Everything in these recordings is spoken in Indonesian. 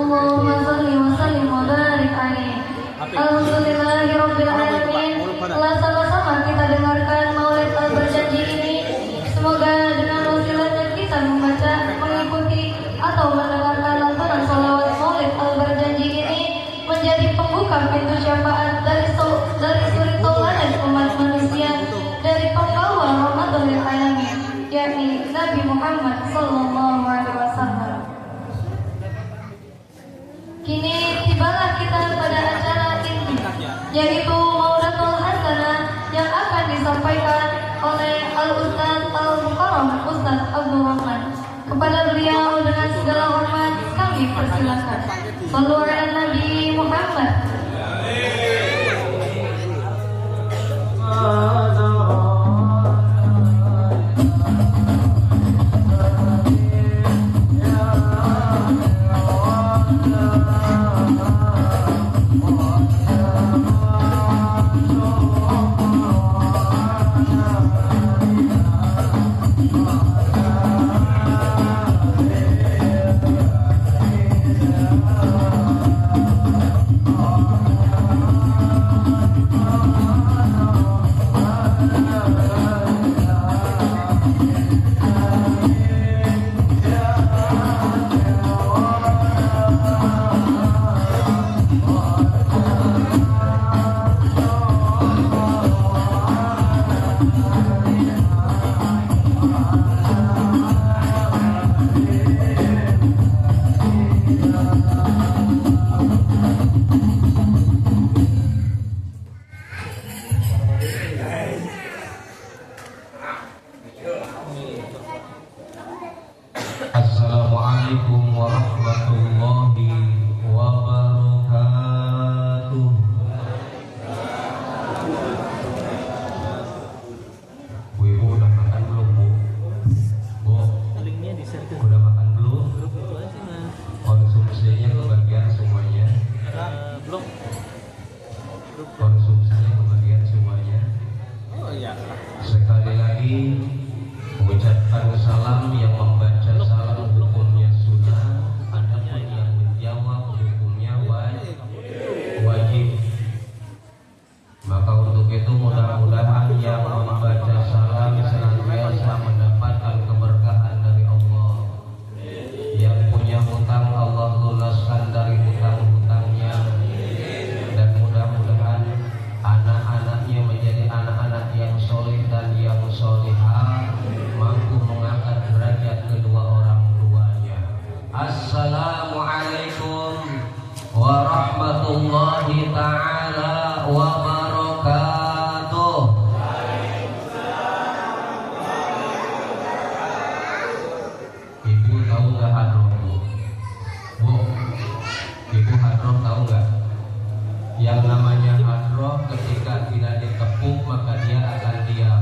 Allahumma sholli wa sallim wa barik alaihi. Alhamdulillahirabbil alamin. Telah sama-sama kita dengarkan Maulid Al-Berjanji ini. Semoga dengan wasilahnya kita membaca, mengikuti atau mendengarkan lantunan sholawat Maulid Al-Berjanji ini menjadi pembuka pintu syafaat dari suri tauladan umat manusia, dari pembawa rahmatul lil alamin, yakni Nabi Muhammad sallallahu alaihi wasallam. Kini tibalah kita pada acara inti, yaitu Maudatul Hasanah yang akan disampaikan oleh Al-Ustaz Al-Mukarram Ustaz Abdul Rahman. Kepada beliau dengan segala hormat kami persilakan. Shallu ala Nabi Muhammad. Assalamualaikum warahmatullahi wabarakatuh. Bu, ibu udah makan belum, Bu? Bu, udah makan belum? Konsumsinya kebagian semuanya? Belum. Konsumsinya kebagian semuanya? Oh iya. Sekali lagi mengucapkan salam. Yang membaca salam hukumnya sunnah, adapun yang menjawab hukumnya wajib. Maka untuk itu mudah-mudahan yang membaca salam senantiasa mendapatkan keberkahan dari Allah. Yang punya hutang Allah lulaskan dari hutang-hutangnya, dan mudah-mudahan anak-anaknya menjadi anak-anak yang soleh dan yang solihah, mampu mengangkat derajat kedua orang tuanya. Assalamualaikum warahmatullahi ta'ala wabarakatuh. Ibu tahu nggak hadroh, Bu? Bu, Ibu hadroh tahu nggak? Yang namanya hadroh ketika tidak ditepuk maka dia akan diam.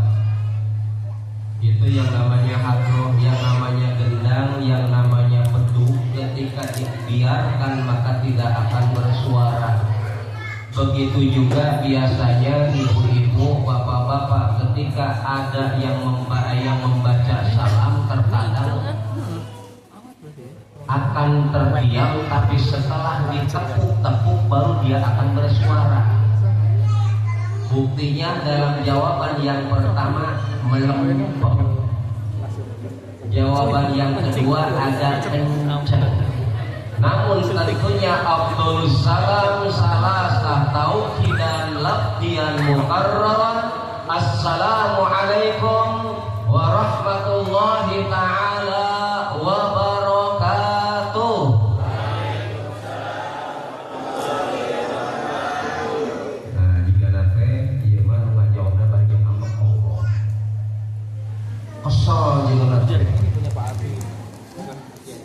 Itu yang namanya hadroh, yang namanya gendang, yang namanya beduk. Ketika dibiarkan maka tidak akan bersuara. Begitu juga biasanya ibu-ibu, bapak-bapak, ketika ada yang membaca salam terkadang akan terdiam, tapi setelah ditepuk-tepuk baru dia akan bersuara. Buktinya dalam jawaban yang pertama melempem, jawaban yang kedua ada kencang. Namun tentunya Abdul Salam salasah tauhidan labdian mukarraran. Assalamualaikum warahmatullahi ta'ala wabarakatuh. Nah, jika nanti iya mah ngajawabna banyak ambek Allah. Kesel jeung nanti.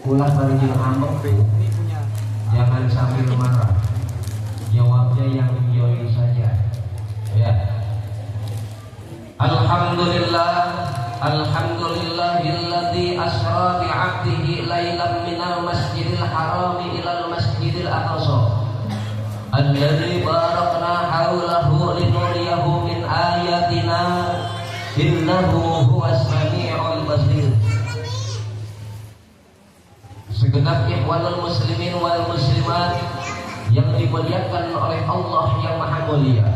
Ulah bari jeung ambek. Jangan sambil marah. Jawabnya yang enjoy saja. Ya. Alhamdulillah, alhamdulillahilladzi asra bi 'abdihi lailan minal masjidil harami ilal masjidil aqsa. Alladzi barakna haulahu linuriyahu min ayatina innahu huwas samiul basir. segenap ikhwanul muslimin wal muslimat yang dimuliakan oleh Allah yang Maha Mulia.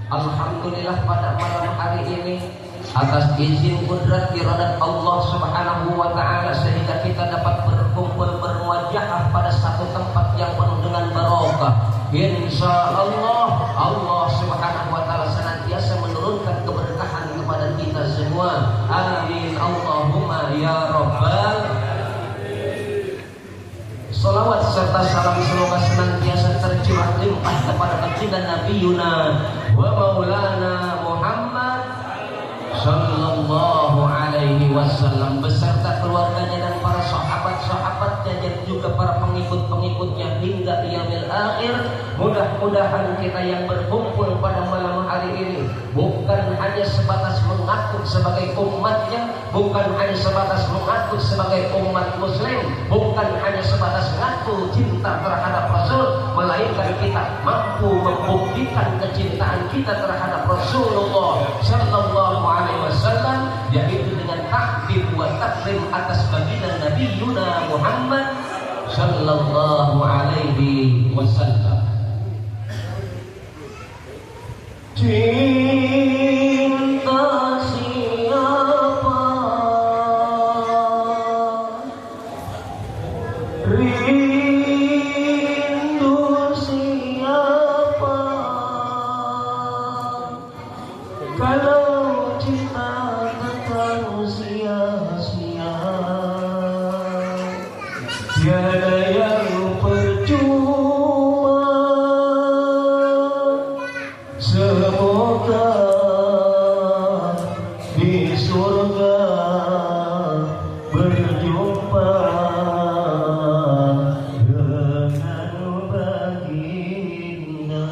Alhamdulillah pada malam hari ini atas izin kudrat iradat Allah Subhanahu wa taala sehingga kita dapat berkumpul bermuajahah pada satu tempat yang penuh dengan barokah. Insyaallah Allah Subhanahu wa taala senantiasa menurunkan keberkahan kepada kita semua. Amin Allahumma ya rabbal. Salawat serta salam semoga senantiasa tercurah limpah kepada baginda Nabi Yuna wa Maulana Muhammad sallallahu alaihi wasallam beserta keluarganya dan para sahabat-sahabatnya dan juga para pengikut-pengikutnya hingga yaumil akhir. Mudah-mudahan kita yang berkumpul pada malam hari ini bukan hanya sebatas mengaku sebagai umatnya, bukan hanya sebatas mengaku sebagai umat muslim, bukan hanya sebatas mengaku cinta terhadap Rasul, melainkan kita mampu membuktikan kecintaan kita terhadap Rasulullah sallallahu alaihi wasallam, yaitu dengan takbir wa takrim atas baginda Nabi Yuna Muhammad sallallahu alaihi wasallam. Cinta siapa, rindu siapa, kalau cinta takkan sia-sia, tiada yang percuma. Semoga di surga berjumpa dengan baginda.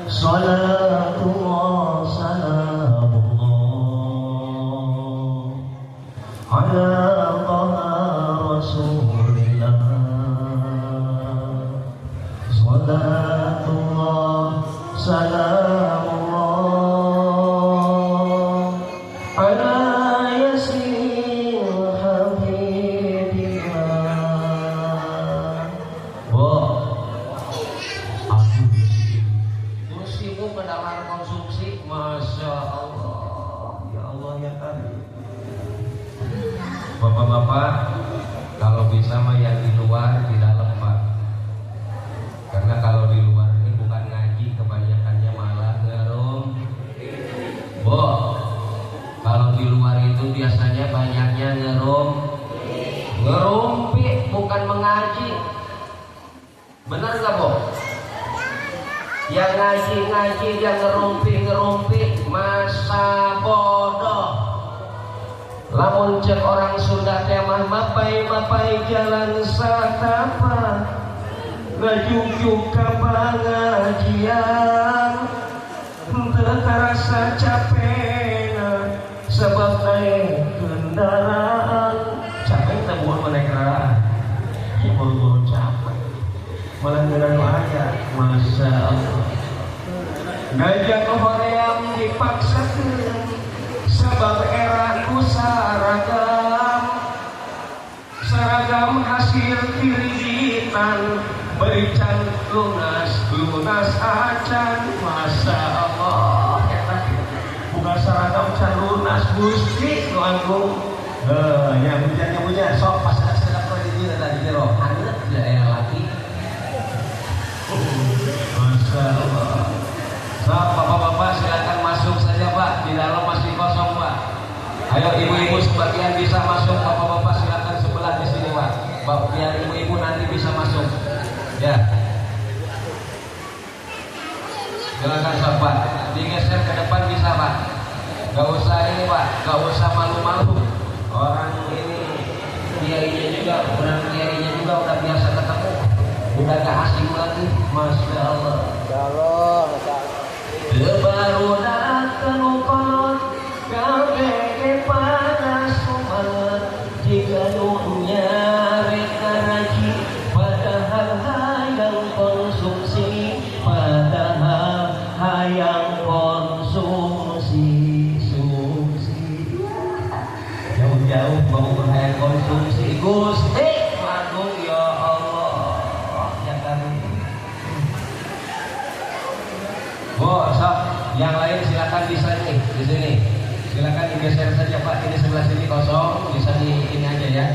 Salatullah salamullah ala taha rasulillah. Salatullah salamullah ala yasin habibillah. Oh, aku musibah mendengar konsumsi, masya Allah, ya Allah ya Karim. Bapak-bapak, kalau bisa mah yang di luar, di dalam Pak. Karena kalau di luar ini bukan ngaji, kebanyakannya malah ngerum. Kalau di luar itu biasanya banyaknya ngerumpi, bukan mengaji. Benar nggak Yang ngaji-ngaji, yang ngerumpi, masa bodoh. Lamun cek orang Sunda temah mapai jalan satapa, ngajujuk ka pengajian, teu karasa capena sebab naik kendaraan. Capek teh bukan naik kendaraan, ya Allah capek, malah ngeran aja, masya Allah. Ngajak hoream dipaksakeun sebab era ku seragam hasil kiritan berican lunas acan, masya Allah. Bukan seragam can lunas gusti nu agung. Yang hujan sok pas sedang kredit tadi jero hangat daerah lagi. Masya Allah. Bapak-bapak silakan masuk saja Pak, di dalam masih kosong Pak. Ayo ibu-ibu sebagian bisa masuk, bapak-bapak silakan sebelah di sini Pak. Biar ibu-ibu nanti bisa masuk. Ya. Silakan Pak, digeser ke depan bisa Pak. Gak usah ini Pak, gak usah malu-malu. Orang ini kiainya juga udah biasa ketemu, udah gak asing lagi, masya Allah. Baru datang kolot kabeh panas sumat jika dunia reka haji, padahal hayang konsumsi, padahal hayang konsumsi. Jauh-jauh mau hayang konsumsi Gusti Agung ya Allah ya kami. Sok yang lain silakan bisa nih di sini. Silakan digeser saja Pak, ini sebelah sini kosong, bisa di ini aja ya.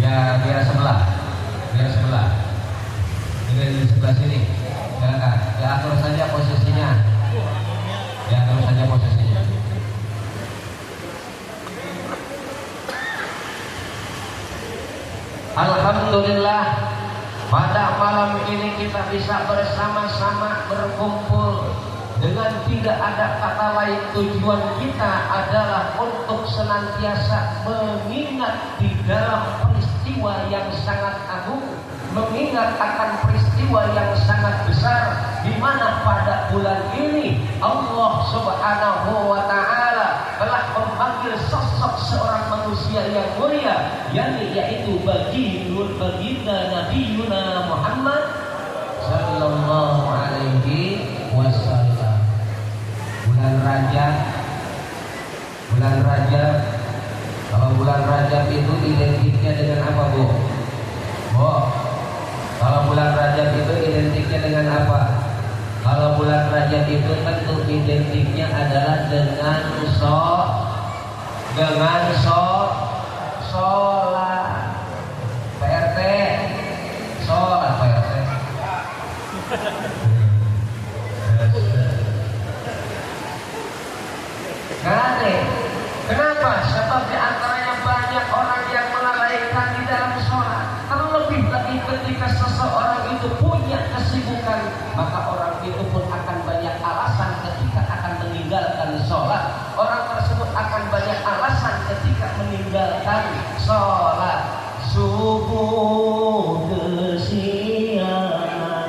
Ya biar sebelah. Ini di sebelah sini. Silakan. Diatur saja posisinya. Alhamdulillah pada malam ini kita bisa bersama-sama berkumpul dengan tidak ada kata lain. Tujuan kita adalah untuk senantiasa mengingat di dalam peristiwa yang sangat agung, mengingat akan peristiwa yang sangat besar, di mana pada bulan ini Allah Subhanahu wa Ta'ala telah memanggil sosok seorang manusia yang mulia, yaitu baginda Nabiuna Muhammad sallallahu alaihi wasallam. Bulan Rajab. Kalau bulan Rajab itu identiknya dengan apa, Bu? Kalau bulan Rajab itu identiknya dengan apa? Kalau bulan Rajab itu tentu identiknya adalah dengan sholat. PRT, sholat PRT. Kenapa? Sebab di antaranya banyak orang yang melalaikan di dalam sholat. Terlebih lagi ketika seseorang itu punya kesibukan, maka orang itu pun akan banyak alasan ketika akan meninggalkan sholat. Orang tersebut akan banyak alasan ketika meninggalkan sholat. Subuh kesiangan,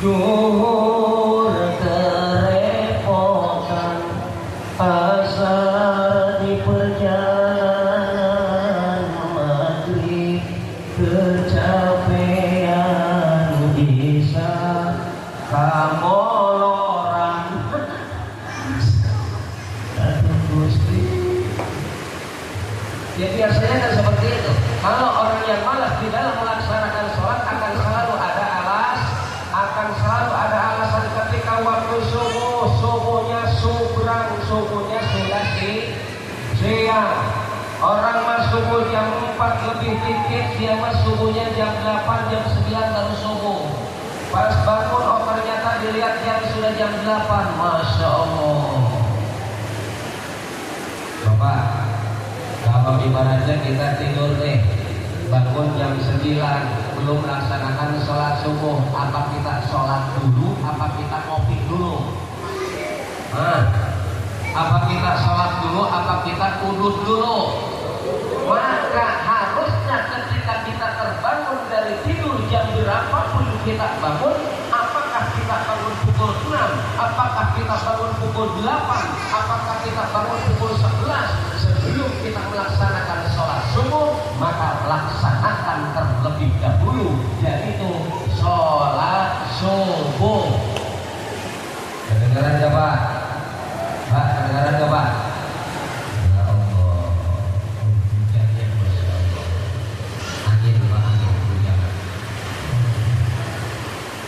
duhur kerepotan, asar di perjalanan, maghrib kecapean, isya kamoloran. Aduh Gusti. Ya biasanya kan seperti itu. Kalau orang yang malas di dalam melaksanakan sholat akan selalu ada alasan ketika waktu subuhnya subuhnya sudah siang. Orang masuk jam 4 lebih dikit, dia subuhnya jam 8, jam 9 baru subuh. Pas bangun, ternyata dilihat sudah jam 8. Masya Allah. Bapak, kalau ibaratnya kita tidur nih, bangun jam 9, belum melaksanakan sholat subuh, apa kita sholat dulu, apa kita ngopi dulu? Apa kita sholat dulu, apa kita udut dulu? Maka harusnya ketika kita terbangun dari tidur jam berapapun kita bangun, apakah kita bangun pukul 6, apakah kita bangun pukul 8, apakah kita bangun pukul 11, sebelum kita melaksanakan sholat subuh, maka laksanakan terlebih dahulu, yaitu sholat subuh. Kedengaran gak Pak? Pak, kedengaran gak Pak? Ya Allah, hujannya Masya Allah. Angin Pak, angin hujan.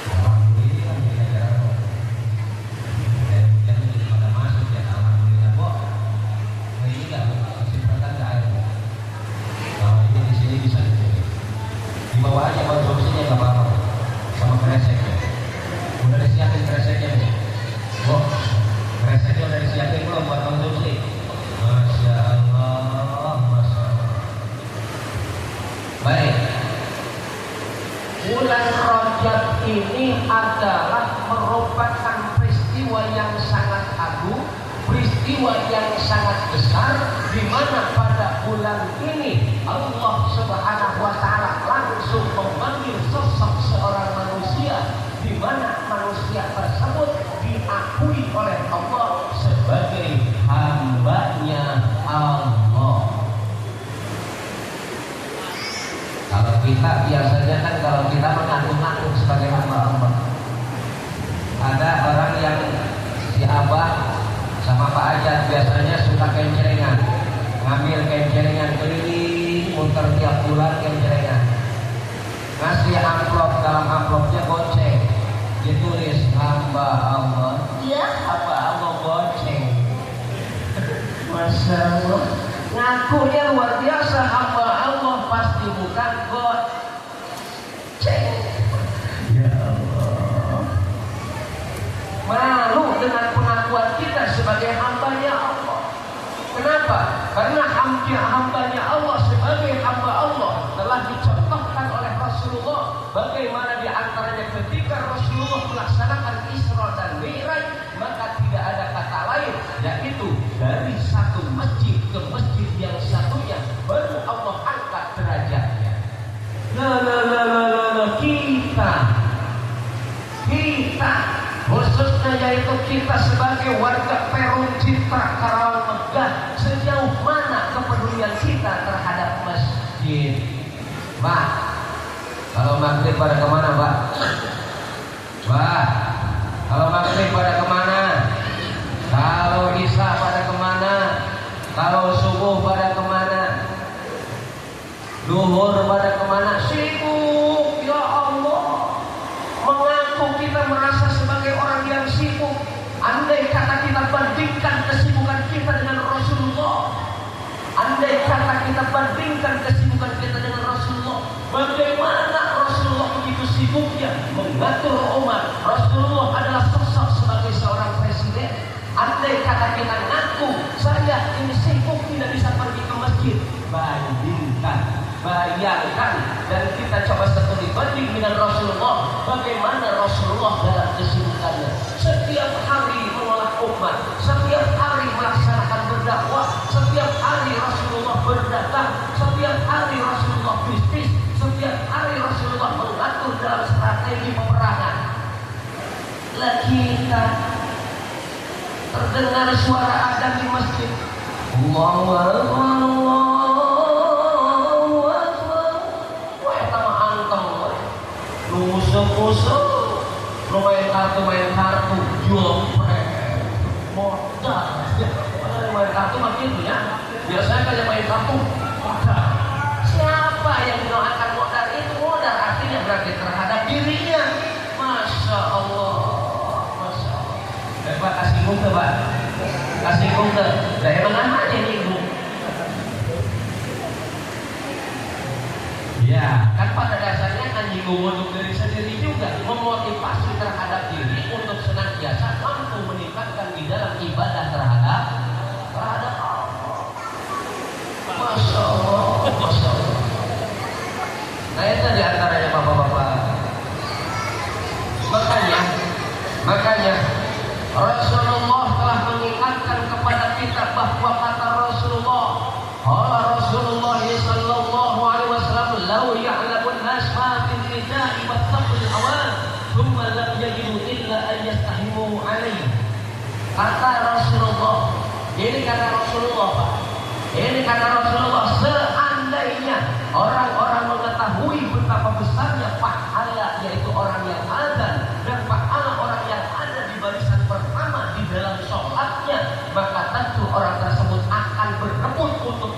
Alhamdulillah ya jarang kok. Hujan itu pada masuk ya, alhamdulillah kok. Nah ini gak simpan ke air. Nah ini di sini bisa dibawa aja konsumsinya gak apa-apa, sama kreseknya. Udah disiapin kreseknya nih. Kreseknya udah disiapin belum buat konsumsi? Masya Allah, Masya Allah. Baik. Bulan Rajab ini adalah merupakan peristiwa yang sangat agung, peristiwa yang sangat besar, di mana pada bulan ini Allah Subhanahu wa Ta'ala langsung memanggil sosok seorang manusia, di mana manusia tersebut diakui oleh Allah sebagai hambanya Allah. Kalau kita biasanya kan kalau kita mengaku-ngaku sebagai hamba Allah, ada orang yang si Abah sama Pak Ajat biasanya suka kencengan, ngambil kencengan keliling nuker tiap bulan kencengan. Ngasih amplop, dalam amplopnya goceng, ditulis hamba Allah. Iya. Apa Allah goceng? Masya Allah. Ngakunya luar biasa, hamba Allah pasti bukan goceng. Ya Allah. Malu dengan pengakuan kita sebagai hambanya Allah. Kenapa? Karena hambanya Allah sebagai hamba Allah telah dicontohkan oleh Rasulullah. Bagaimana di antaranya ketika Rasulullah melaksanakan Isra dan Mi'raj, maka tidak ada kata lain, yaitu dari satu masjid ke masjid yang satunya baru Allah angkat derajatnya. Kita khususnya yaitu kita sebagai warga Perum Citra Karawang Megah, sejauh mana kepedulian kita terhadap masjid? Pak, kalau maghrib pada kemana, Pak? Pak, kalau maghrib pada kemana? Kalau isya pada kemana? Kalau subuh pada kemana? Duhur pada kemana? Sibuk, ya Allah. Mengaku kita merasa sebagai orang yang sibuk. Andai kata kita bandingkan kesibukan kita dengan Rasulullah, andai kata kita bandingkan kesibukan kita dengan Rasulullah, bagaimana Rasulullah begitu sibuknya mengatur umat. Rasulullah adalah sosok sebagai seorang presiden. Andai kata kita ngaku saya ini sibuk tidak bisa pergi ke masjid, bayangkan, dan kita coba studi banding dengan Rasulullah. Bagaimana Rasulullah dalam kesibukannya? Setiap hari mengolah umat, setiap hari melaksanakan berdakwah, setiap hari Rasulullah berdagang, setiap hari Rasulullah bisnis, setiap hari Rasulullah mengatur dalam strategi peperangan. Lagi kita terdengar suara adzan di masjid, Allahu Akbar, Allahu Akbar. Wah, eta mah anteng we. Nusuk-nusuk, nu main kartu, jopret, modal. Main kartu mah gitu ya. Biasanya kayak main kartu modal. Siapa yang mendoakan modal itu? Modal artinya berarti terhadap dirinya. Masya Allah, Masya Allah. Pak kasih buka, Pak. Kasih buka. Lah emang aja nih, Bu. Ya, kan pada dasarnya kan nyinggung untuk diri sendiri juga, memotivasi terhadap diri untuk senantiasa mampu meningkatkan di dalam ibadah terhadap Allah. Masya Allah, Masya Allah. Nah itu diantaranya bapak-bapak. Makanya Rasulullah telah mengingatkan kepada kita bahwa kata Rasulullah sallallahu alaihi wasallam, "Lau ya'lamun nas ma fil nida'i wattaqul awan, thumma lam yajidu illa an yastahimu alaihi." Kata Rasulullah, ini kata Rasulullah, Pak. Ini kata Rasulullah, seandainya orang-orang mengetahui betapa besarnya pahala yaitu orang yang azan dan pahala orang yang ada di barisan pertama di dalam sholatnya, maka tentu orang tersebut akan berebut untuk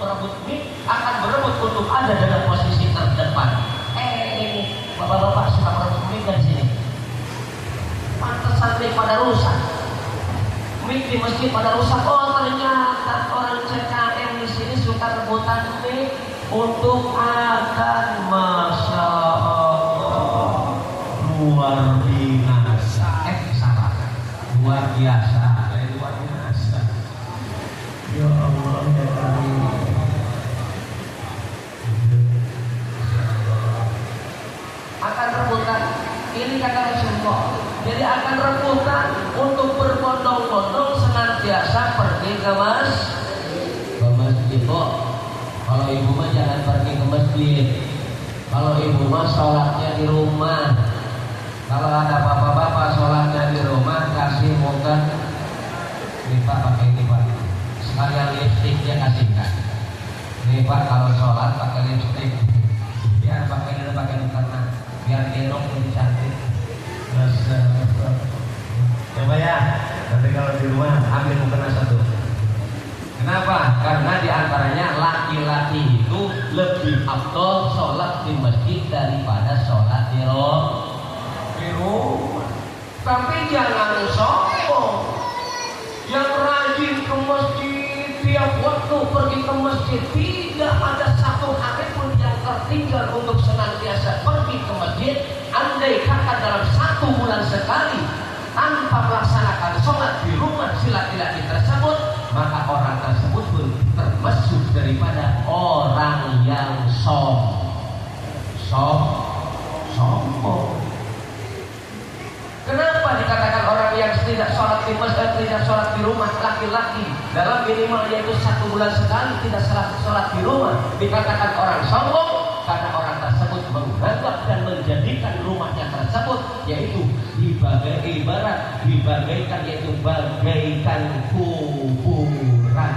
ada dalam posisi terdepan. Ini bapak-bapak suka berebut mic di sini. Pantesan mic pada rusak. Mic di masjid pada rusak. Oh ternyata orang CKM di sini suka rebutan mic untuk akan. Masya Allah, luar biasa. Salah. Luar biasa. Luar biasa. Ya Allah, ya Allah. Akan rebutan. Ini kata Rasulullah. Jadi akan rebutan untuk berbondong-bondong senantiasa pergi ke masjid. Kalau ibu mah jangan pergi ke masjid. Kalau ibu mah sholatnya di rumah. Kalau ada bapak-bapak sholatnya di rumah, kasih muka. Nih Pak, pakai ini Pak. Sekalian lipstiknya kasihkan. Nih Pak, kalau sholat pakai lipstik. Biar pakai mukena. Biar elok lebih cantik. Coba ya, nanti kalau di rumah ambil mukena satu. Kenapa? Karena diantaranya laki-laki itu lebih afdol sholat di masjid daripada sholat di rumah. Tapi jangan sombong. Yang rajin ke masjid, tiap waktu pergi ke masjid, tidak ada satu hari pun yang tertinggal untuk senantiasa pergi ke masjid. Andai kata dalam 1 bulan sekali tanpa melaksanakan sholat di rumah laki-laki tersebut, maka orang tersebut pun termasuk daripada orang yang sombong. Kenapa dikatakan orang yang tidak sholat di masjid, tidak sholat di rumah, laki-laki dalam minimal yaitu 1 bulan sekali tidak sholat di rumah dikatakan orang sombong? Karena orang tersebut menganggap dan menjadikan rumahnya tersebut yaitu dibagaikan yaitu bagaikan kuburan.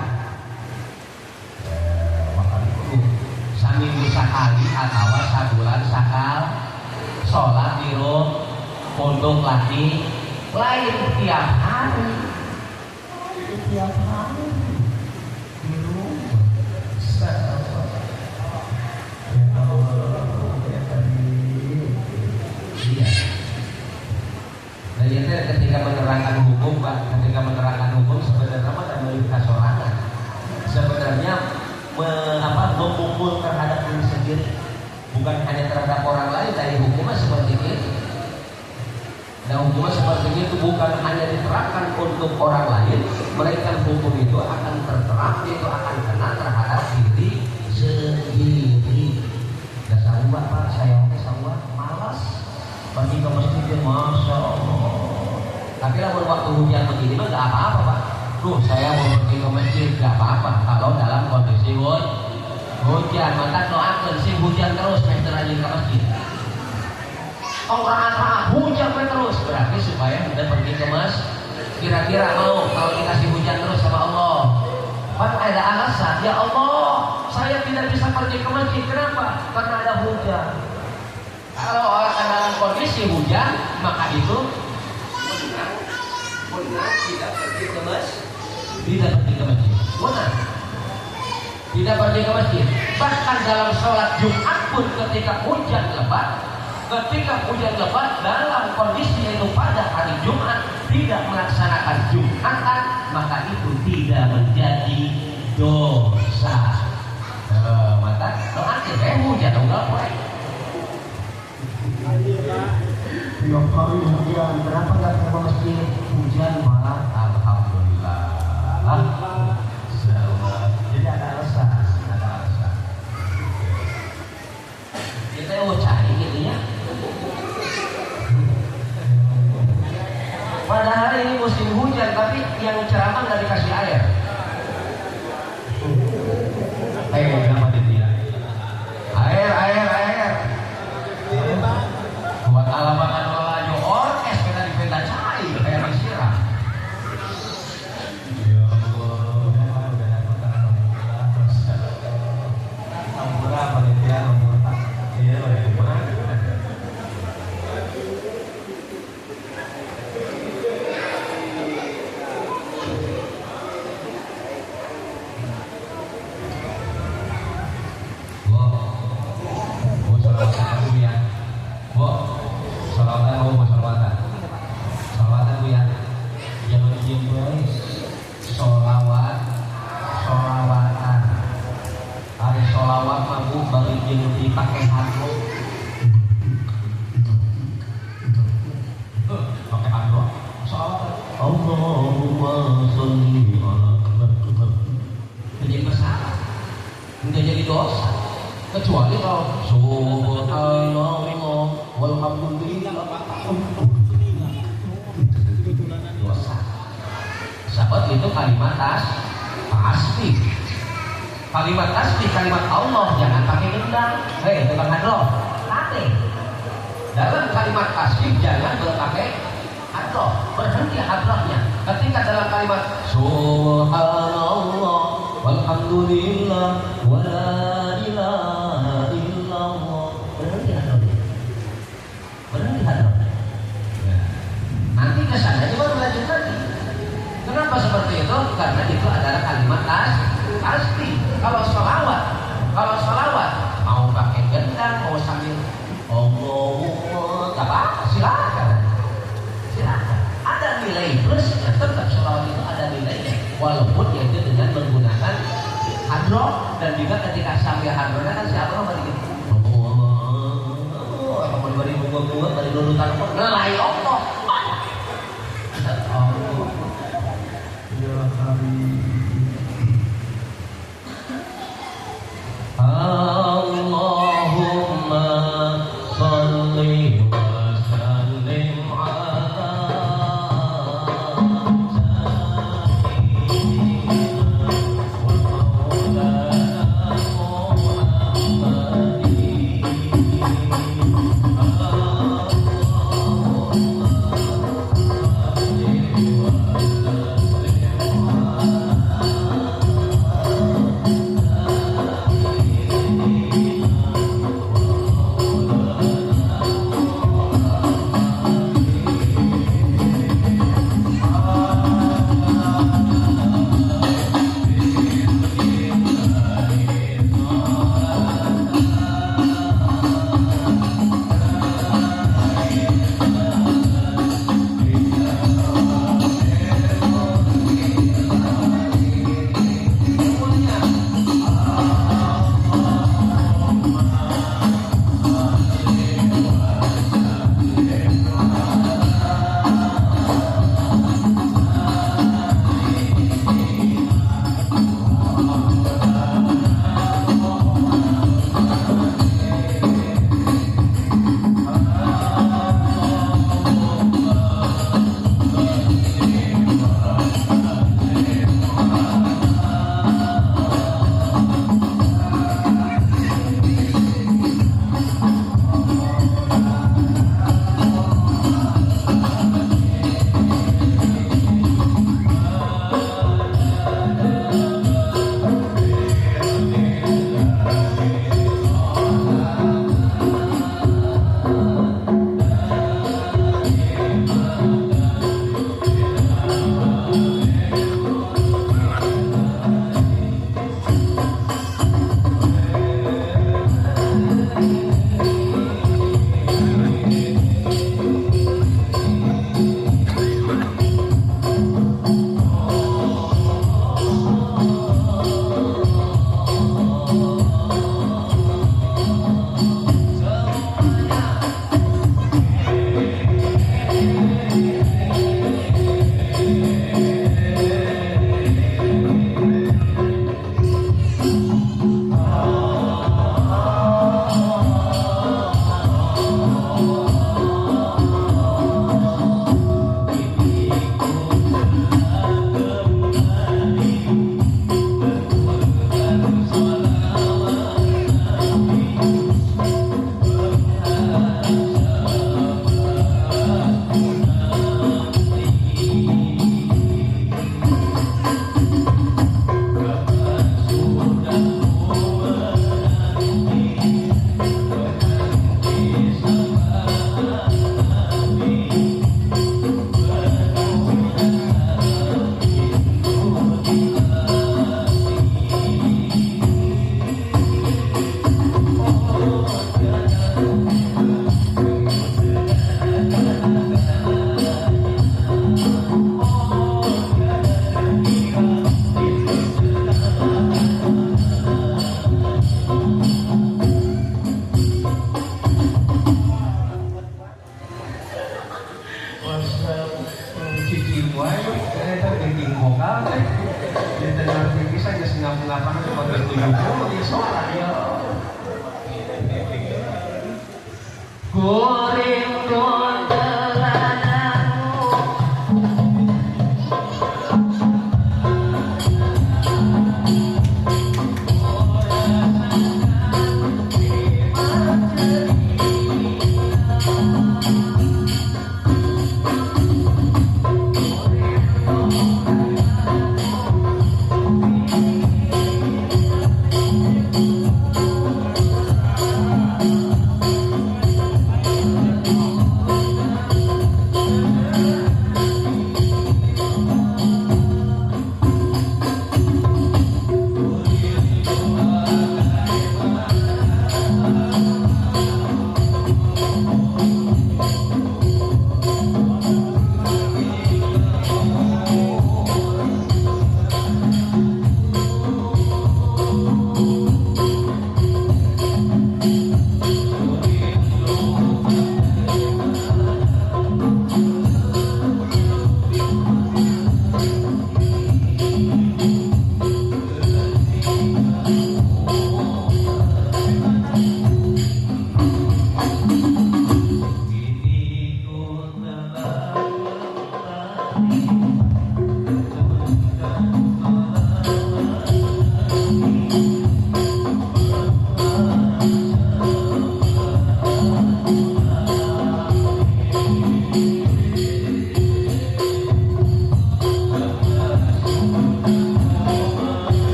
Maka itu seminggu sekali atau sebulan sekali sholat di rumah. Untuk lagi lain tiap hari di rumah. Iya. Jadi ketika menerangkan hukum, Pak, sebenarnya ada melihat sorangan. Sebenarnya memukul terhadap diri sendiri, bukan hanya terhadap orang lain. Dari hukumnya seperti itu. Dan hukum seperti itu bukan hanya diterapkan untuk orang lain, melainkan hukum itu akan terterap, itu akan kena terhadap diri sendiri. Dasar Pak, saya malas pergi ke masjid, masya Allah. Tapi lah waktu hujan begini mah nggak apa-apa Pak. Saya mau pergi ke masjid nggak apa-apa kalau dalam kondisi hujan. Maka doakan sih hujan terus, meter rajin ke masjid. Orang hujan terus berarti supaya kita pergi ke masjid. Kira-kira mau kalau dikasih hujan terus sama Allah? Kan ada alasan. Ya Allah, saya tidak bisa pergi ke masjid. Kenapa? Karena ada hujan. Kalau orang dalam kondisi hujan, maka itu benar tidak pergi ke masjid. Tidak pergi ke masjid. Benar. Tidak pergi ke masjid. Bahkan dalam sholat Jumat pun ketika hujan lebat. Ketika hujan lebat dalam kondisi itu pada hari Jumat tidak melaksanakan Jumatan, maka itu tidak menjadi dosa. Maka doakan hujan enggak boleh. Tiap hari hujan, kenapa nggak ke masjid? Hujan malah alhamdulillah. Jadi ada alasan. Kita mau cari gitu ya. Pada hari ini musim hujan, tapi yang ceramah nggak dikasih air. Kenapa dia? Air. Buat alamat laju orkes kita dipenda cair kayak disiram. Ya Allah, udah panitia nomor 4. Iya, pakai hardrock. Pakai hardrock. Allahumma sholli ala Muhammad. Menjadi masalah. Menjadi dosa. Kecuali kalau subhanallah walhamdulillah. Dosa. Sahabat itu kalimat pasti. Kalimat tasbih, kalimat Allah jangan pakai gendang. Bukan hadroh, latih. Dalam kalimat tasbih jangan pakai hadroh, berhenti hadrohnya. Ketika dalam kalimat subhanallah walhamdulillah wa la ilaha illallah, berhenti hadrohnya. Nanti kesananya baru lanjut lagi. Kenapa seperti itu? Karena itu adalah kalimat tasbih. Kalau sholawat tersebut yaitu dengan menggunakan hadroh. Dan juga ketika sambil hadrohnya kan siapa yang balik kamu diberi bunga-bunga dari nurutan kok ngelai Allah ya Allahumma sholli wa sallim ala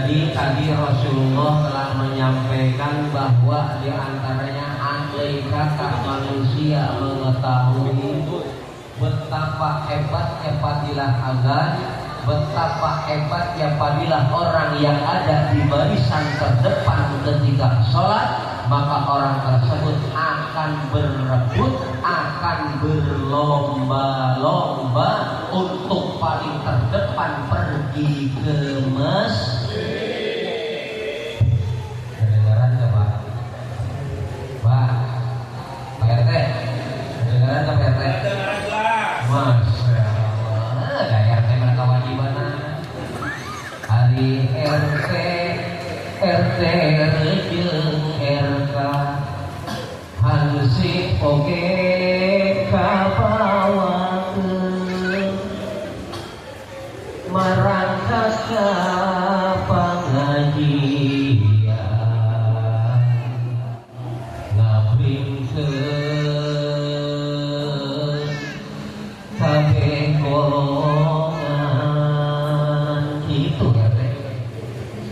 Jadi tadi Rasulullah telah menyampaikan bahwa di antaranya andai kata manusia mengetahui betapa hebatnya fadilah azan, betapa hebatnya fadilah orang yang ada di barisan terdepan ketika sholat, maka orang tersebut akan berebut, akan berlomba-lomba untuk paling terdepan pergi ke masjid. Kedengaran gak Pak? Pak RT? Kedengaran gak Pak RT? Masya Allah, gaya RT mana kewajiban hari RT jeung RK hansip oge kabawakeun marangkas ka pangajian ngabringkeun kabeh golongan gitu ya teh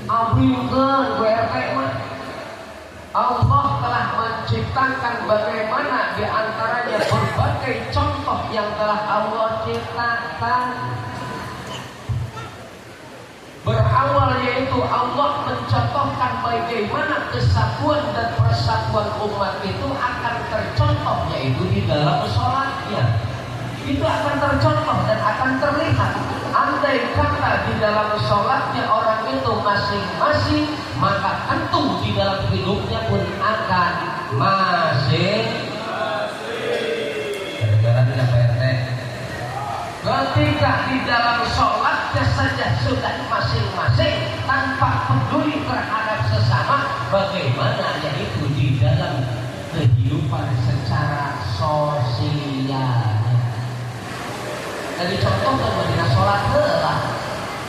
abringkeun RT mah Allah telah menciptakan bagaimana di antaranya berbagai contoh yang telah Allah ciptakan. Berawal yaitu Allah mencontohkan bagaimana kesatuan dan persatuan umat itu akan tercontoh yaitu di dalam sholatnya. Itu akan tercontoh dan akan terlihat. Andai kata di dalam sholatnya orang itu masing-masing, maka tentu di dalam hidupnya pun akan masing-masing. Ketika di dalam sholatnya saja sudah masing-masing tanpa peduli terhadap sesama, bagaimana yaitu di dalam kehidupan secara sosial. Jadi contoh ke Madinah sholat lah.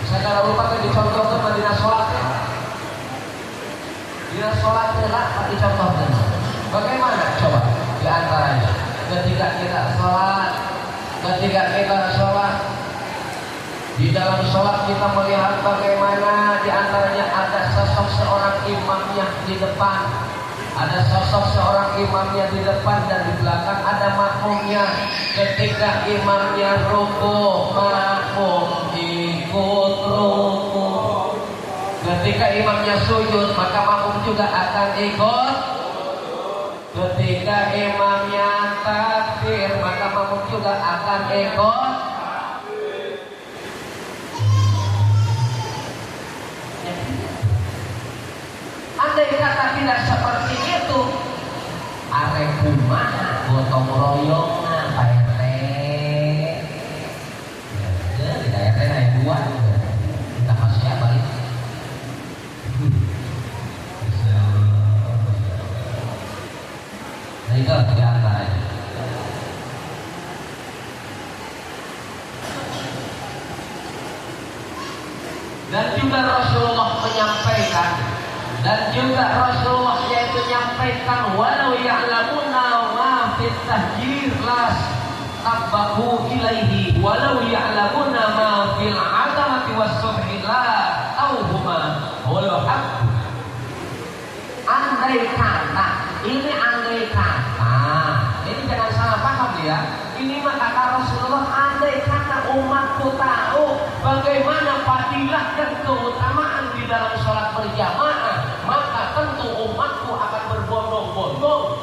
Saya kalau lupa tadi contoh ke Madinah sholat ya. Madinah sholat lah, tapi contoh ke. Bagaimana coba di antaranya? Ketika kita sholat, di dalam sholat kita melihat bagaimana di antaranya ada sosok seorang imamnya di depan. Ada sosok seorang imamnya di depan dan di belakang ada makmumnya. Ketika imamnya rukuk, makmum ikut rukuk. Ketika imamnya sujud, maka makmum juga akan ikut. Ketika imamnya takbir, maka makmum juga akan ikut. Andai kata tidak seperti itu, arek kumaha gotong royongna Pak RT. Ya, di RT naik dua, kita kasih ya balik. Nah itu di antaranya. Dan juga Rasulullah menyampaikan. Dan juga Rasulullah yaitu menyampaikan walau ya'lamuna ma fit tahjir las tabahu ilaihi walau ya'lamuna ma fil azamati was subhi la tauhuma walau haq. Andai kata, ini andai kata, ini jangan salah paham ya. Ini mah kata Rasulullah, andai kata umatku tahu bagaimana fadilah dan keutamaan di dalam sholat berjamaah, maka tentu umatku akan berbondong-bondong,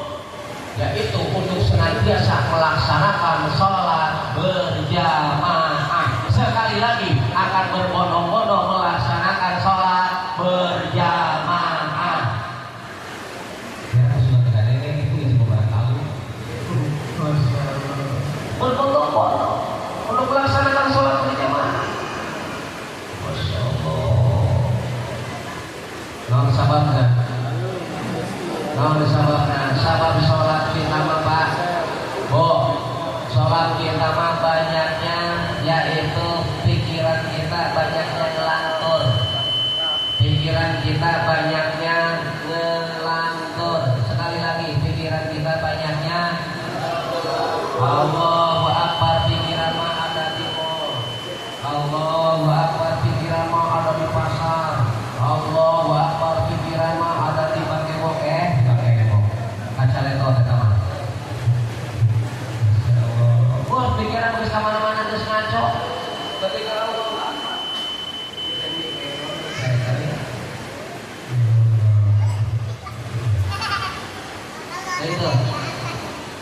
yaitu untuk senantiasa melaksanakan sholat berjamaah. Sekali lagi akan berbondong-bondong melaksanakan sholat berjamaah. Berbondong-bondong untuk melaksanakan sholat berjamaah. Masya Allah. Naon sababna? Naon sababna? Sabab sholat kita mah Pak. Sholat kita mah banyaknya yaitu pikiran kita banyaknya ngelantur. Pikiran kita banyaknya ngelantur. Sekali lagi pikiran kita banyaknya Allahu Akbar, pikiran mah ada di mall. Allahu Akbar, pikiran mah ada di pasar.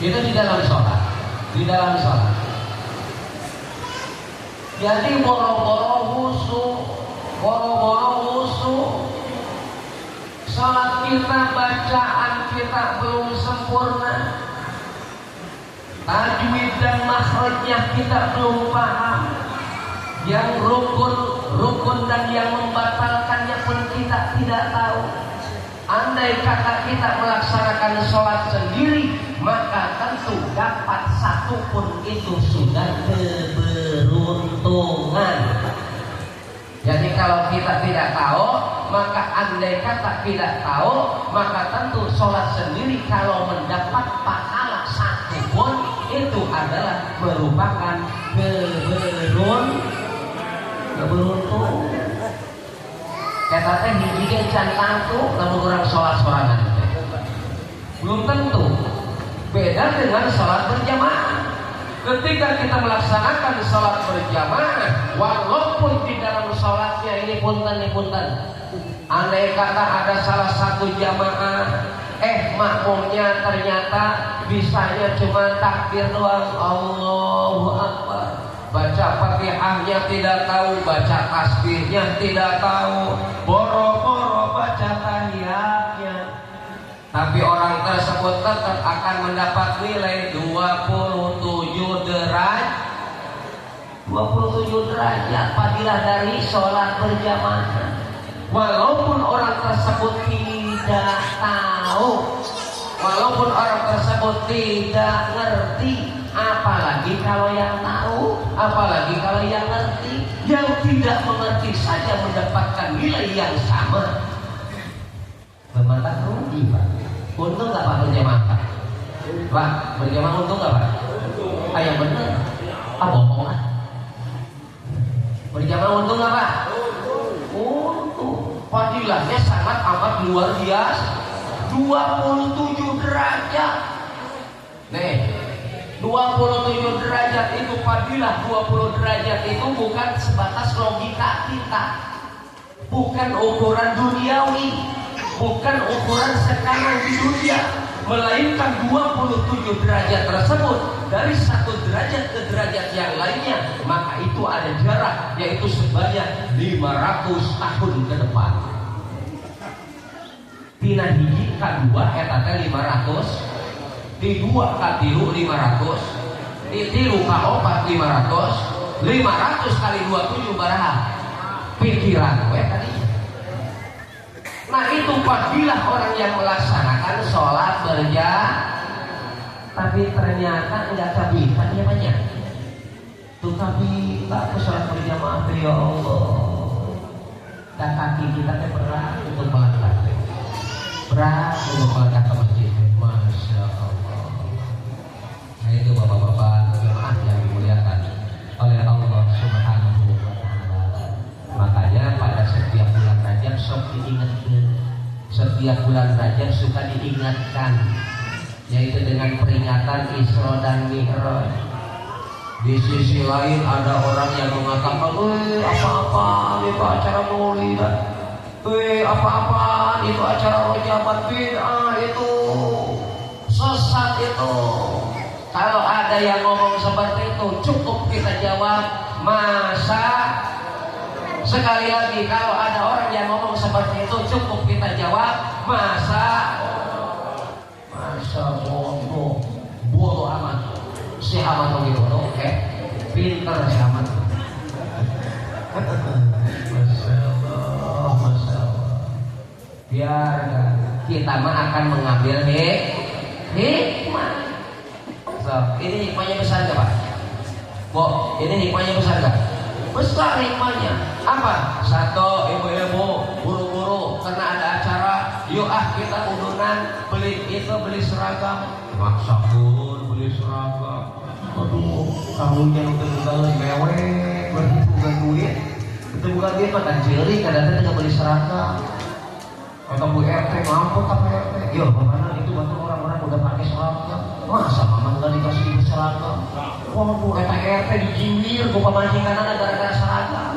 Itu di dalam sholat. Di dalam sholat. Jadi boro-boro khusyuk, sholat kita, bacaan kita belum sempurna, tajwid dan makhrajnya kita belum paham, yang rukun dan yang membatalkannya pun kita tidak tahu. Andai kata kita melaksanakan sholat sendiri, maka tentu dapat satu pun itu sudah keberuntungan. Jadi kalau kita tidak tahu, maka andai kata tidak tahu, maka tentu sholat sendiri kalau mendapat pahala satu pun itu adalah merupakan keberuntungan. Kata teh hiji can tangtu lamun urang sholat sorangan teh. Belum tentu. Beda dengan sholat berjamaah. Ketika kita melaksanakan sholat berjamaah, walaupun di dalam sholatnya ini punten. Andai kata ada salah satu jamaah, makmumnya ternyata bisanya cuma takbir doang, Allahu Akbar. Baca Fatihahnya tidak tahu, baca tasbihnya tidak tahu, boro-boro baca tahiyatnya. Tapi orang tersebut tetap akan mendapat nilai 27 derajat fadilah dari sholat berjamaah. Walaupun orang tersebut tidak tahu, walaupun orang tersebut tidak ngerti, apalagi kalau yang tahu, apalagi kalau yang ngerti. Yang tidak mengerti saja mendapatkan nilai yang sama. Bermata rugi, Pak. Untung nggak Pak berjamaah, Pak? Pak, berjamaah untung nggak Pak? Yang bener. Bohongan. Berjamaah untung nggak Pak? Untung. Fadilahnya sangat amat luar biasa. 27 derajat. Nih, 27 derajat itu fadilah. 20 derajat itu bukan sebatas logika kita, bukan ukuran duniawi, bukan ukuran sekarang di dunia, melainkan 27 derajat tersebut dari satu derajat ke derajat yang lainnya, maka itu ada jarak, yaitu sebanyak 500 tahun ke depan. Tina hiji kadua eta teh 500, di 2 ka 3 500, di 3 ka 4 500, 500 kali 27 baraha pikiran we tadinya. Nah itu fadilah orang yang melaksanakan sholat berjamaah, tapi ternyata enggak kabita dia banyak. Tuh kabita aku sholat berjamaah ya Allah. Dan kaki kita teh berat untuk melangkah, berat untuk melangkah ke masjid. Masya Allah. Nah itu bapak-bapak jemaah yang dimuliakan oleh Allah Subhanahu wa Ta'ala. Makanya pada setiap bulan Rajab sok diingatkan, setiap bulan Rajab suka diingatkan, yaitu dengan peringatan Isra dan Mi'raj. Di sisi lain ada orang yang mengatakan, apa-apa itu acara maulid, apa-apa itu acara rojabat, bid'ah itu sesat itu. Kalau ada yang ngomong seperti itu, cukup kita jawab, masa. Sekali lagi, kalau ada orang yang ngomong seperti itu, cukup kita jawab, masa bodoh amat. Si amat lagi bodoh, pinter si amat. Masya Allah. Biar kita mah akan mengambil hikmah. So, ini hikmahnya besar gak Pak? Bu, ini hikmahnya besar gak? Besar hikmahnya. Apa? Satu, ibu-ibu, guru-guru, karena ada acara, yuk kita udunan beli seragam. Maksa pun beli seragam. Aduh, kamunya udah mewek, bukan duit. Itu bukan duit, makan jeli, kadang-kadang nggak beli seragam. Kata Bu RT, ngampun apa RT? Yo, bagaimana itu bantu orang-orang udah pakai seragam. Masa mama nggak dikasih seragam? Waduh, kata RT dijiwir, gua pemajikan ada gara-gara seragam.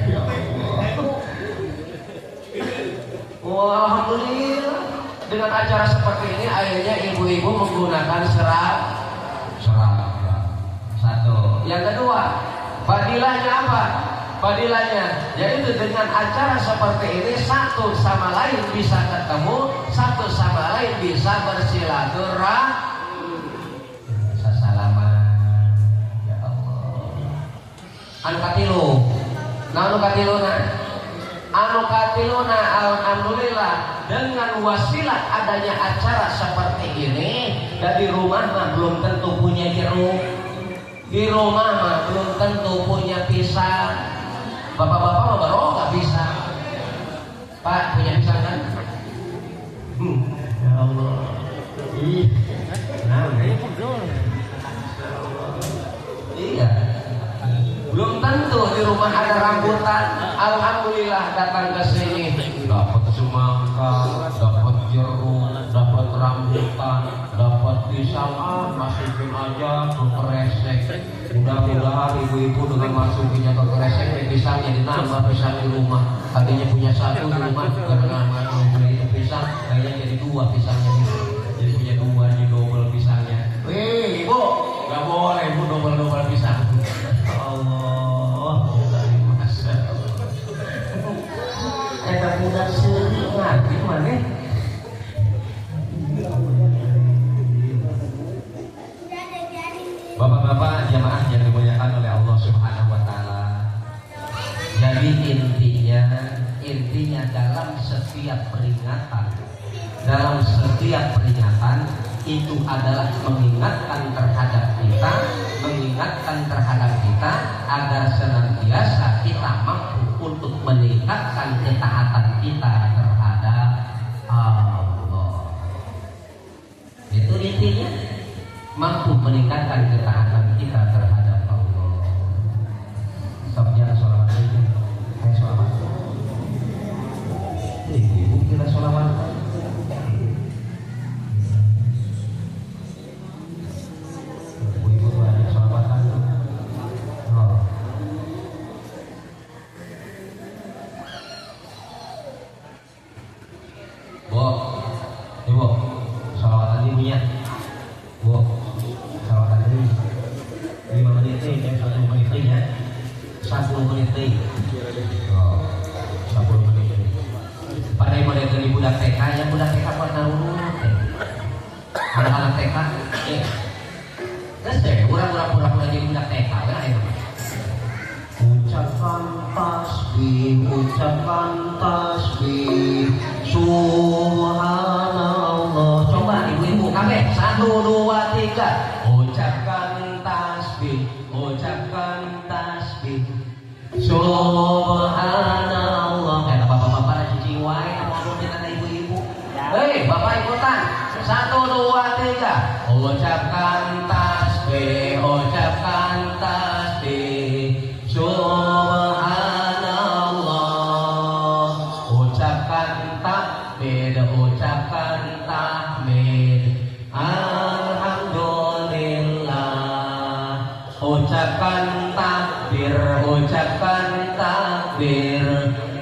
Ya Allah. Alhamdulillah. Dengan acara seperti ini akhirnya ibu-ibu menggunakan seragam. Satu. Yang kedua, fadilahnya apa? Fadilahnya yaitu dengan acara seperti ini satu sama lain bisa ketemu, satu sama lain bisa bersilaturahmi, bisa salaman. Ya Allah. Anu katiluna alhamdulillah dengan wasilah adanya acara seperti ini. Dan di rumah mah belum tentu punya jeruk, di rumah mah belum tentu punya pisang. Bapak-bapak mah baru nggak bisa. Pak punya pisang kan? Ya Allah. Iya. Belum tentu di rumah ada rambutan. Alhamdulillah datang ke sini dapat semangka, dapat jeruk, dapat rambutan, dapat pisang. Masukin aja ke kresek. Mudah-mudahan ibu-ibu dengan masukinnya ke kresek pisangnya dinambah pisang di rumah. Tadinya punya satu di rumah, karena beli pisang, kayaknya jadi dua pisangnya gitu. Jadi punya dua, jadi double pisangnya. Wih, ibu, nggak boleh ibu double pisang. Allah, masa. Kita budak sering lagi mana? Bapak-bapak jamaah yang dimuliakan oleh Allah Subhanahu wa taala. Jadi intinya dalam setiap peringatan itu adalah mengingatkan terhadap kita agar senantiasa kita mampu untuk meningkatkan ketaatan kita terhadap Allah. Itu intinya, mampu meningkatkan ketaatan kita terhadap Allah. Sabjana sholawat aja. Kayak sholawat. Ibu kita sholawat. Ibu banyak sholawatan. Oh. Ibu, sholawatan ibunya. Bu, sholawatan ini 5 menit ya, 1 menit ya. 10 menit. Oh, 10 menit. Pada model dari budak TK, yang budak TK pernah urut. Anak-anak TK, terus deh, pura-pura jadi budak TK, ya itu. Ucapkan tasbih, subhanallah. Coba ibu-ibu kabeh, 1, 2, 3. Ucapkan tasbih, subhanallah. Kata bapak-bapak cuci wae, ngomong dengan ibu-ibu. Hei, bapak ikutan. 1, 2, 3. Ucapkan tasbih, subhanallah. Ucapkan tahmid, alhamdulillah. Ucapkan takbir,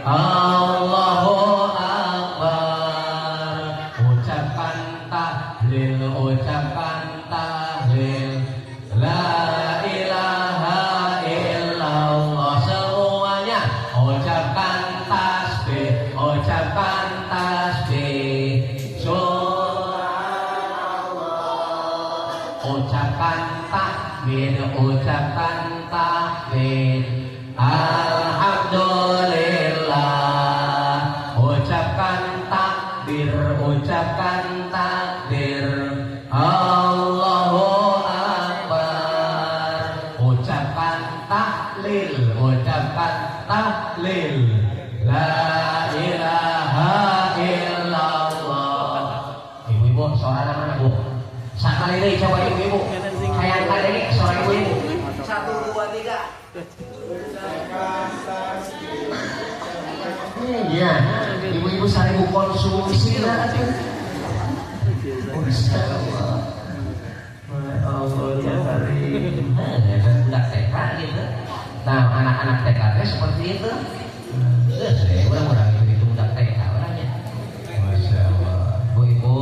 Allahu akbar. Ucapkan tahlil, la ilaha illallah. Semuanya ucapkan tasbih, subhanallah. Ucapkan tahmid, alhamdulillah. Ucapkan takbir, Allahu akbar. Ucapkan tahlil, la ilaha illallah. Ibu-ibu suara mana bu? Sekali deh coba ibu-ibu. Kayak kali ini suara ibu-ibu. 1, 2, 3. Iya, ibu-ibu seribu konsumsi lah. Allah ya karim. Budak TK gitu. Nah, anak-anak TK seperti itu. Orang-orang itu budak TK orangnya. Masya Allah. Bu ibu,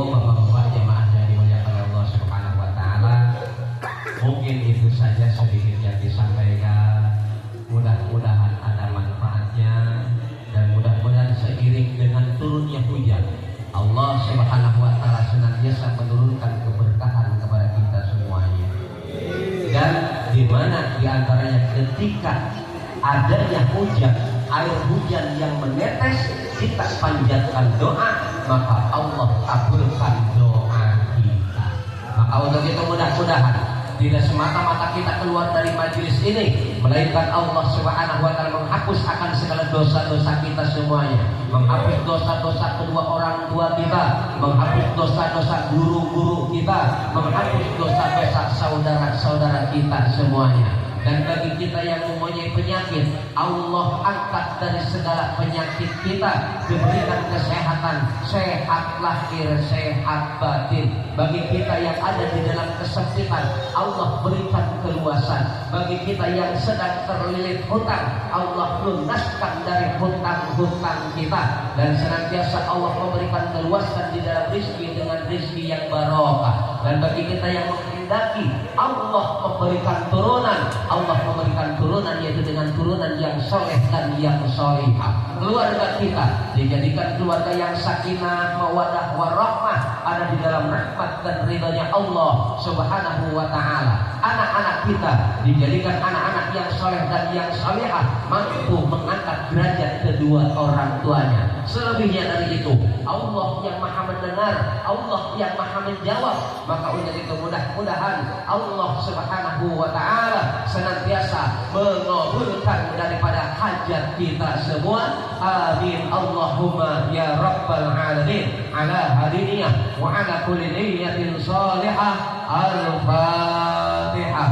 turunnya hujan. Allah Subhanahu wa taala senantiasa menurunkan keberkahan kepada kita semuanya. Dan di mana di antaranya ketika adanya hujan, air hujan yang menetes, kita panjatkan doa, maka Allah kabulkan doa kita. Maka untuk itu mudah-mudahan tidak semata-mata kita keluar dari majelis ini, melainkan Allah Subhanahu wa taala menghapus akan segala dosa-dosa kita semuanya, menghapus dosa-dosa kedua orang tua kita, menghapus dosa-dosa guru-guru kita, menghapus dosa-dosa saudara-saudara kita semuanya. Dan bagi kita yang mempunyai penyakit, Allah angkat dari segala penyakit kita, diberikan kesehatan, sehat lahir, sehat batin. Bagi kita yang ada di dalam kesempitan, Allah berikan keluasan. Bagi kita yang sedang terlilit hutang, Allah lunaskan dari hutang-hutang kita. Dan senantiasa Allah memberikan keluasan di dalam rizki dengan rizki yang barokah. Dan bagi kita yang menghendaki Allah memberikan turunan, Allah memberikan turunan yaitu dengan turunan yang soleh dan yang solehah. Keluarga kita dijadikan keluarga yang sakinah, mawadah, warahmah, ada di dalam rahmat dan ridhonya Allah Subhanahu wa taala. Anak-anak kita dijadikan anak-anak yang soleh dan yang solehah, mampu mengangkat derajat kedua orang tuanya. Selebihnya dari itu, Allah yang maha mendengar, Allah yang maha menjawab. Maka untuk itu mudah-mudahan Allah Subhanahu wa taala senantiasa mengabulkan daripada hajat kita semua. Amin Allahumma ya rabbal alamin. Ala hadiniyah wa ala kulli niyatin salihah. Al-Fatihah.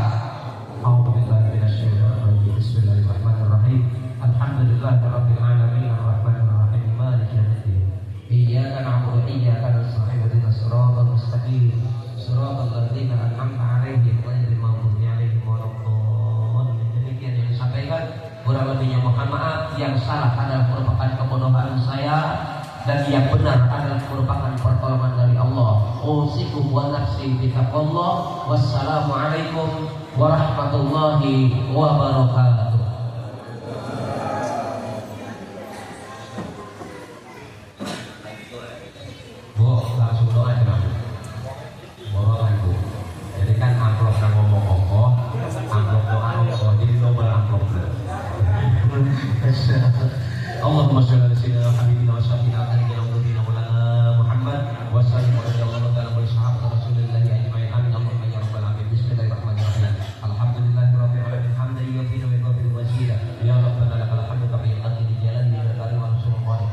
A'udzubillahi minasyaitonir rajim. Bismillahirrahmanirrahim. Alhamdulillahirabbil alamin arrahmanir rahim maliki yaumiddin. Iyyaka na'budu wa iyyaka nasta'in ihdinas siratal mustaqim. Siratal ladzina an'amta 'alaihim ghairil maghdubi 'alaihim waladdallin. Demikian yang disampaikan, kurang lebihnya mohon maaf. Yang salah adalah merupakan kebodohan saya, dan yang benar adalah merupakan pertolongan dari Allah. Usikum wa nafsi bitaqwallah. Wassalamualaikum warahmatullahi wabarakatuh. Bu, langsung doa aja Bu. Boleh Bu. Jadi kan amplop yang ngomong-ngomong, amplop doa ngomong, jadi double amplop. Allahumma sholli ala sayyidina habibina wa syafi'ina wa nabiyyina Muhammad wa sallim wa sallallahu ta'ala wa sahabati Rasulillah ajma'in. Amin Allahumma ya rabbal alamin. Bismillahirrahmanirrahim. Alhamdulillahirabbil alamin hamdan yufidu min rabbil wasilah. Ya rabbana lakal hamdu kama yanbaghi li jalali wajhika wa sultani.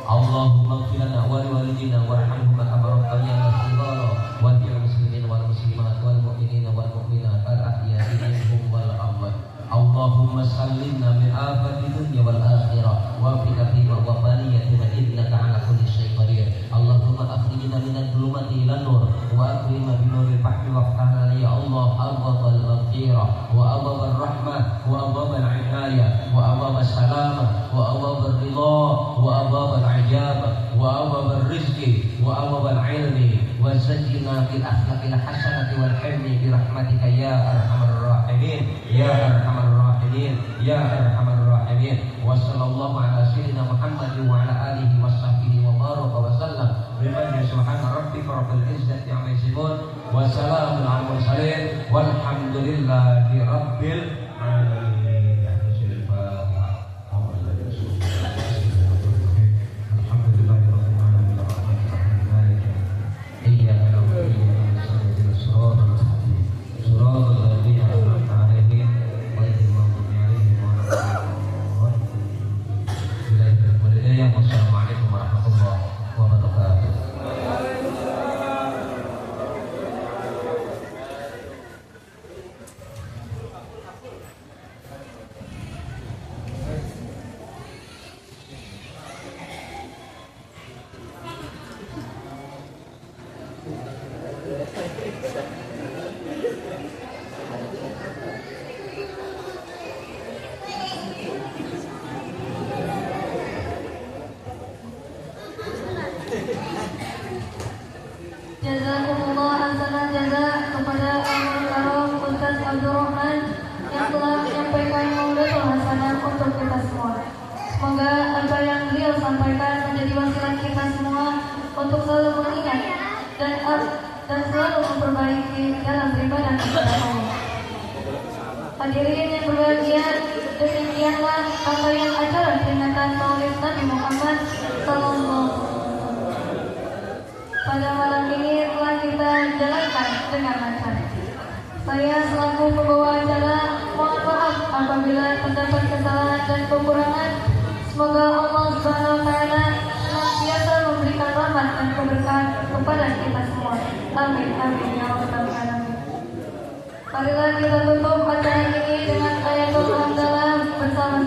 Allahumma ighfir lana wa li walidina warhamhuma kama rabbayana shighara wa lil muslimin wal muslimat wal mu'minina wal mu'minat al ahya'i minhum wal amwat. Allahumma sallimna min afati dunya wal akhirah wa qina fima wa baliyatina innaka ala kulli syai'in qadir. Allahumma akhrijna minadh dhulumati ilan nur wa akrimna bi nuril fahmi waftahna ya Allah abwabal maghfirah wa abwabal rahmah wa abwabal inayah wa abwabal salamah wa abwabal ridha wa abwabal ijabah wa abwabal rizqi wa abwabal ilmi wa zajjina bil akhlaqil hasanati wal hilmi bi rahmatika ya arhamar rahimin ya arhamar rahimin ya arhamar rahimin. Wa sallallahu ala sayyidina Muhammad wa ala alihi wa sahbihi wa baraka wa sallam. Bimanni subhana rabbika rabbil izzati amma yasifun wa salamun alal mursalin walhamdulillahi rabbil alamin. Wassalamualaikum warahmatullahi wabarakatuh. Jazakumullah hasanah jaza kepada Al Karom Ustaz Abdul Rahman yang telah menyampaikan maulatul hasanah untuk kita semua. Semoga apa yang beliau sampaikan menjadi wasilah kita kita semua untuk selalu mengingat dan selalu memperbaiki dalam beribadah kepada Allah. Hadirin yang berbahagia, demikianlah rangkaian acara peringatan Maulid Nabi Muhammad Sallallahu. Pada malam ini telah kita jalankan dengan lancar. Saya selaku pembawa acara mohon maaf apabila terdapat kesalahan dan kekurangan. Semoga Allah Subhanahu wa taala senantiasa memberikan rahmat dan keberkahan kepada kita semua. Amin amin ya rabbal alamin. Marilah kita tutup acara ini dengan ayatul hamdalah bersama